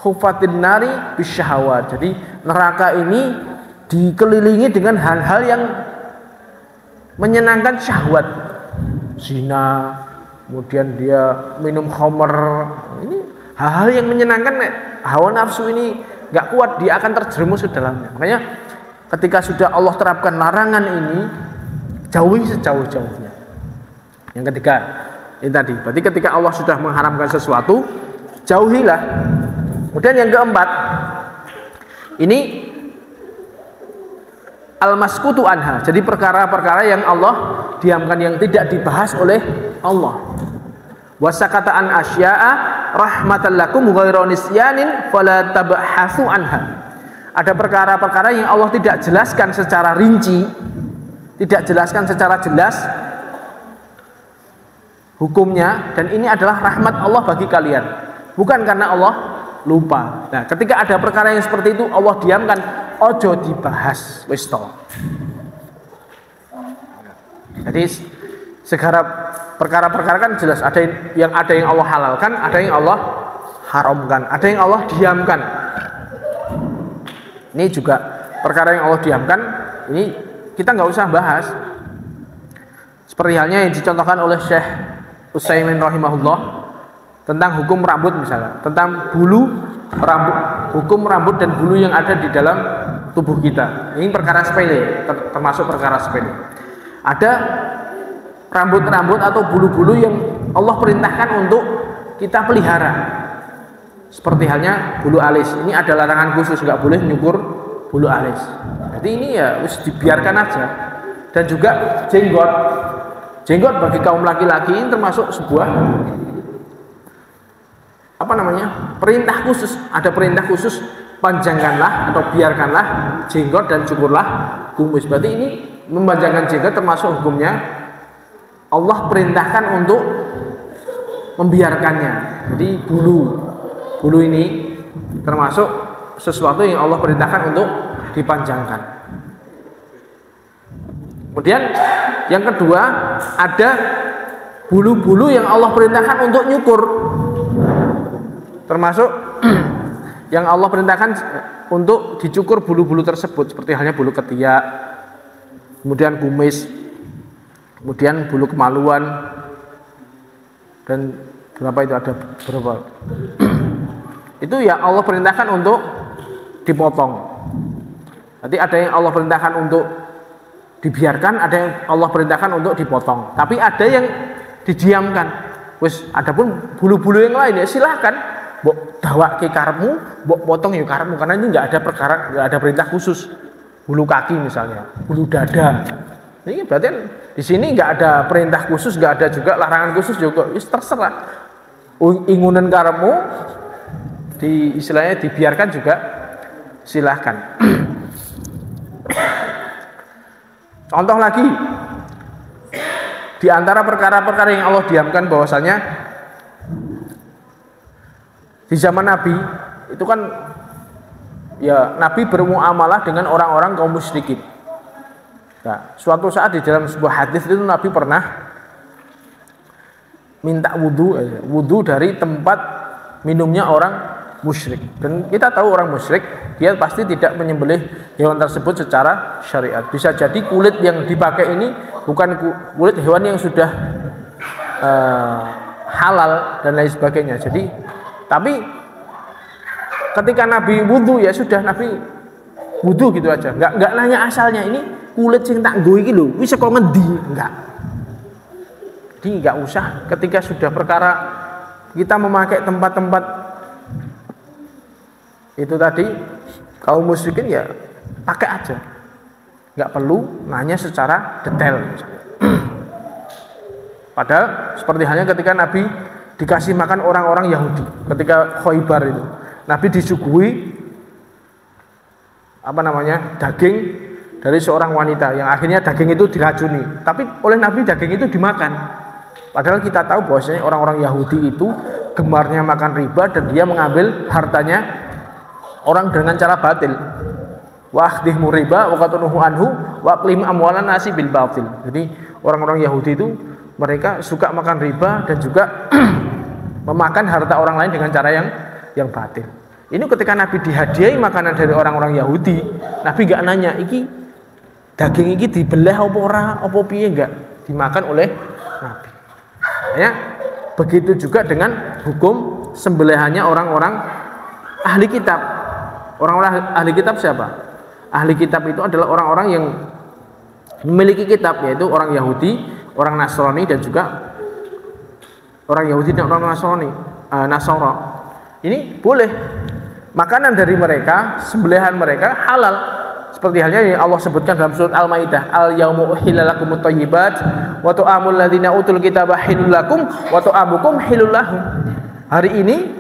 Hufatin nari bisyahawat. Jadi neraka ini dikelilingi dengan hal-hal yang menyenangkan syahwat, zina, kemudian dia minum khamr. Ini hal-hal yang menyenangkan. Hawa nafsu ini nggak kuat, dia akan terjerumus ke dalamnya. Makanya ketika sudah Allah terapkan larangan ini, jauhi sejauh-jauhnya. Yang ketiga, ini tadi, berarti ketika Allah sudah mengharamkan sesuatu, jauhilah. Kemudian yang keempat, ini al-maskutu anha. Jadi perkara-perkara yang Allah diamkan, yang tidak dibahas oleh Allah. Wasakata an asya'a rahmatan lakum ghairu nisyanin fala tabhasu anha. Ada perkara-perkara yang Allah tidak jelaskan secara rinci, tidak jelaskan secara jelas hukumnya, dan ini adalah rahmat Allah bagi kalian, bukan karena Allah lupa. Nah, ketika ada perkara yang seperti itu Allah diamkan, ojo dibahas, wis to. Jadi segala perkara-perkara kan jelas, ada yang Allah halalkan, ada yang Allah haramkan, ada yang Allah diamkan. Ini juga perkara yang Allah diamkan, ini kita nggak usah bahas. Seperti halnya yang dicontohkan oleh Syekh Utsaimin rahimahullah tentang hukum rambut misalnya, tentang bulu rambut, hukum rambut dan bulu yang ada di dalam tubuh kita. Ini perkara sepele, termasuk perkara sepele. Ada rambut-rambut atau bulu-bulu yang Allah perintahkan untuk kita pelihara. Seperti halnya bulu alis. Ini ada larangan khusus, nggak boleh nyukur bulu alis. Jadi ini ya harus dibiarkan aja. Dan juga jenggot. Jenggot bagi kaum laki-laki ini termasuk sebuah perintah khusus. Ada perintah khusus, panjangkanlah atau biarkanlah jenggot dan cukurlah kumis. Berarti ini memanjangkan jenggot termasuk hukumnya Allah perintahkan untuk membiarkannya. Jadi bulu ini termasuk sesuatu yang Allah perintahkan untuk dipanjangkan. Kemudian yang kedua, ada bulu-bulu yang Allah perintahkan untuk nyukur. Termasuk yang Allah perintahkan untuk dicukur bulu-bulu tersebut, seperti halnya bulu ketiak, kemudian kumis, kemudian bulu kemaluan, dan berapa itu, ada berapa? Itu ya Allah perintahkan untuk dipotong. Nanti ada yang Allah perintahkan untuk dibiarkan, ada yang Allah perintahkan untuk dipotong. Tapi ada yang didiamkan. Wis, adapun bulu-bulu yang lain ya silahkan, mbok dawak ke karepmu, mbok potong ya karepmu, karena ini nggak ada perintah khusus. Bulu kaki misalnya, bulu dada. Ini berarti di sini nggak ada perintah khusus, nggak ada juga larangan khusus juga. Wis terserah. Ingunan karepmu istilahnya dibiarkan juga silahkan. Contoh lagi, di antara perkara-perkara yang Allah diamkan bahwasanya di zaman Nabi itu kan ya Nabi bermuamalah dengan orang-orang kaum musyrikin. Nah, suatu saat di dalam sebuah hadis itu Nabi pernah minta wudu dari tempat minumnya orang musyrik. Dan kita tahu orang musyrik dia pasti tidak menyembelih hewan tersebut secara syariat. Bisa jadi kulit yang dipakai ini bukan kulit hewan yang sudah halal dan lain sebagainya. Jadi tapi ketika Nabi wudu ya sudah, Nabi wudu gitu aja, nggak nanya asalnya, ini kulit sing tak nggo iki lho wis kok ngendi, enggak. Jadi nggak usah ketika sudah perkara kita memakai tempat-tempat itu tadi kaum musyrikin ya pakai aja, nggak perlu nanya secara detail. Padahal seperti halnya ketika Nabi dikasih makan orang-orang Yahudi ketika Khaybar itu, Nabi disuguhi daging dari seorang wanita yang akhirnya daging itu diracuni, tapi oleh Nabi daging itu dimakan. Padahal kita tahu bahwasanya orang-orang Yahudi itu gemarnya makan riba dan dia mengambil hartanya orang dengan cara batil. Wa akhdhimu riba wa qatunuhu anhu wa aqlim amwalan nasi bil batil. Jadi orang-orang Yahudi itu mereka suka makan riba dan juga memakan harta orang lain dengan cara yang batil. Ini ketika Nabi dihadiahi makanan dari orang-orang Yahudi, Nabi gak nanya, iki daging iki dibelah apa ora, apa piye, enggak, dimakan oleh Nabi. Ya, begitu juga dengan hukum sembelihannya orang-orang ahli kitab. Orang-orang ahli kitab siapa? Ahli kitab itu adalah orang-orang yang memiliki kitab, yaitu orang Yahudi, orang Nasrani dan juga orang Yahudi dan orang Nasara. Ini boleh makanan dari mereka, sembelihan mereka halal. Seperti halnya yang Allah sebutkan dalam surat Al-Maidah, al-yaumu uhilla lakumut thayyibat wa tu'amul ladzina utul kitaba hilul lakum wa tu'amukum hilul lahum. Hari ini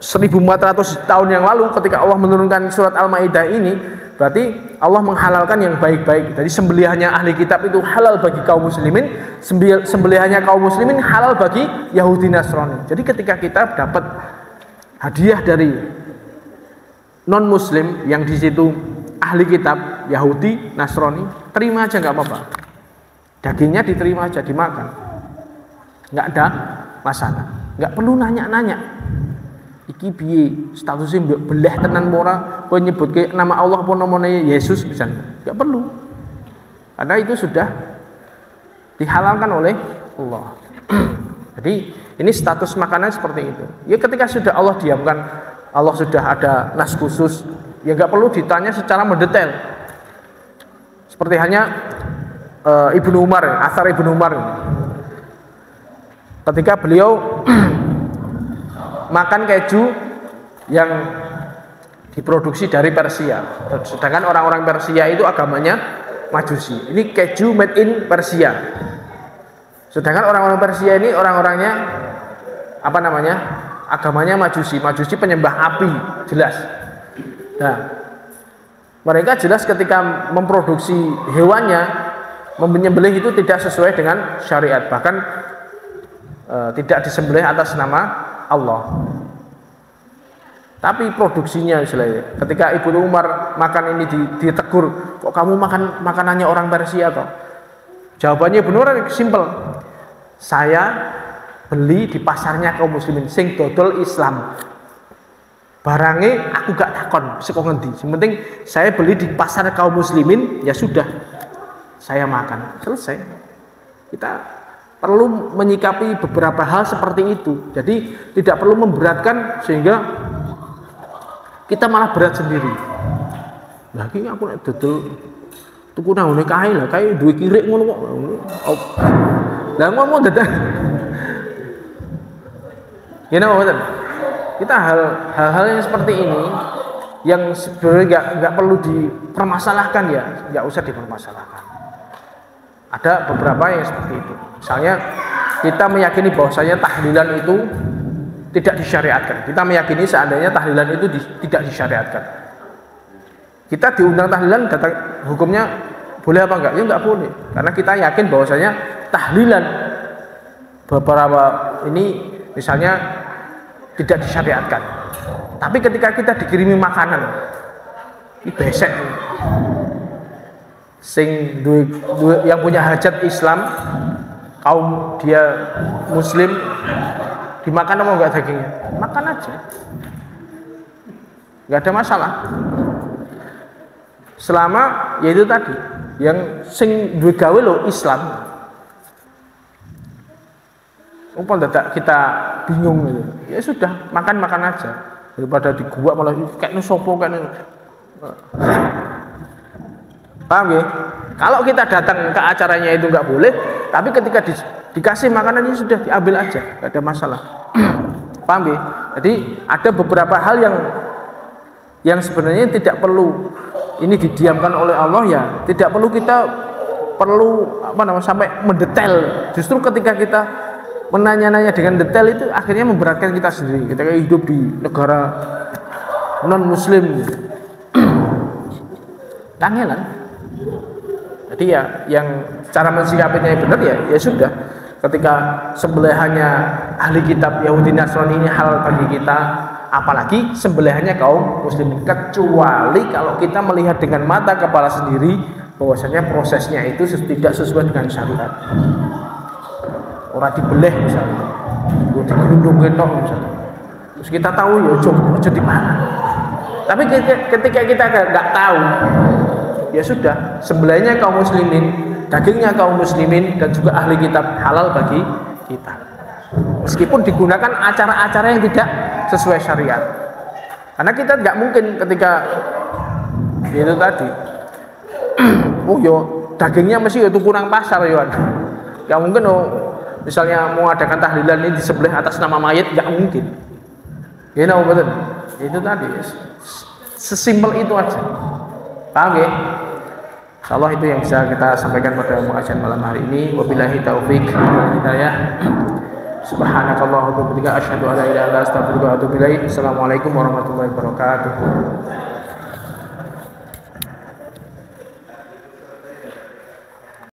1400 tahun yang lalu ketika Allah menurunkan surat Al-Maidah ini, berarti Allah menghalalkan yang baik-baik. Jadi sembelihannya ahli kitab itu halal bagi kaum muslimin, sembelihannya kaum muslimin halal bagi Yahudi Nasrani. Jadi ketika kita dapat hadiah dari non muslim yang di situ ahli kitab Yahudi Nasrani, terima aja nggak apa-apa. Dagingnya diterima aja, dimakan, nggak ada masalah. Nggak perlu nanya-nanya. Iki piye statusnya belah tenan mora, kowe nyebut ke nama Allah apa namanya Yesus misalnya. Nggak perlu. Karena itu sudah dihalalkan oleh Allah. Jadi ini status makanan seperti itu. Ya ketika sudah Allah diamkan, Allah sudah ada nas khusus, ya nggak perlu ditanya secara mendetail. Seperti hanya Ibnu Umar, asar Ibnu Umar, ketika beliau makan keju yang diproduksi dari Persia, sedangkan orang-orang Persia itu agamanya Majusi. Ini keju made in Persia. Sedangkan orang-orang Persia ini orang-orangnya apa namanya? Agamanya Majusi. Majusi penyembah api, jelas. Nah, mereka jelas ketika memproduksi hewannya, menyembelih itu tidak sesuai dengan syariat, bahkan tidak disembelih atas nama Allah. Tapi produksinya istilahnya, ketika Ibnu Umar makan ini ditegur, kok kamu makan makanannya orang Persia toh? Jawabannya Ibnu Umar simpel, saya beli di pasarnya kaum muslimin sing dodol Islam. Barangnya aku gak takon seko ngendi. Yang penting saya beli di pasar kaum muslimin, ya sudah saya makan. Selesai. Kita perlu menyikapi beberapa hal seperti itu. Jadi tidak perlu memberatkan sehingga kita malah berat sendiri. Lah iki aku nek dodol tuku nang ngene kae lah, kae duwe kirik ngono kok. Lah ngomong dadak. You know, kita hal-hal yang seperti ini yang sebenarnya nggak perlu dipermasalahkan, ya nggak usah dipermasalahkan. Ada beberapa yang seperti itu. Misalnya kita meyakini bahwasanya tahlilan itu tidak disyariatkan. Kita meyakini seandainya tahlilan itu tidak disyariatkan. Kita diundang tahlilan, hukumnya boleh apa enggak? Ya enggak boleh. Karena kita yakin bahwasanya tahlilan beberapa ini misalnya tidak disyariatkan. Tapi ketika kita dikirimi makanan, ini besek. Sing yang punya hajat Islam, kaum dia muslim, dimakan apa enggak dagingnya? Makan aja, enggak ada masalah. Selama yaitu tadi yang sing duwe gawe lo Islam. Umpam dadak kita bingung gitu. Ya sudah, makan aja. Daripada di gua malah kayak sopo kan. Paham ya? Kalau kita datang ke acaranya itu nggak boleh, tapi ketika dikasih makanannya sudah diambil aja, nggak ada masalah. Paham ya? Jadi ada beberapa hal yang sebenarnya tidak perlu ini didiamkan oleh Allah, ya tidak perlu kita sampai mendetail. Justru ketika kita menanya-nanya dengan detail itu akhirnya memberatkan kita sendiri ketika hidup di negara non muslim. Kangelan. Jadi ya yang cara mensikapinya benar ya sudah. ketika sembelihannya ahli kitab Yahudi Nasrani ini halal bagi kita, apalagi sembelihannya kaum muslimin, kecuali kalau kita melihat dengan mata kepala sendiri bahwasanya prosesnya itu tidak sesuai dengan syariat. Orang dibeleh misalnya, digerundung gendong misalnya, terus kita tahu ya ojo di mana. Tapi ketika kita nggak tahu, ya sudah, sembelihnya kaum muslimin, dagingnya kaum muslimin, dan juga ahli kitab halal bagi kita, meskipun digunakan acara-acara yang tidak sesuai syariat. Karena kita nggak mungkin ketika itu tadi oh yo dagingnya mesti itu kurang pasar yo, nggak mungkin misalnya mau adakan tahlilan ini disembelih atas nama mayat, nggak mungkin. You know, betul. Itu tadi sesimpel itu aja. Paham ya? Insyaallah itu yang bisa kita sampaikan pada pengajian malam hari ini. Wabillahi taufik wal hidayah. Subhanakallahumma wa bihamdika asyhadu an la ilaha illa anta astaghfiruka wa atubu ilaik. Assalamualaikum warahmatullahi wabarakatuh.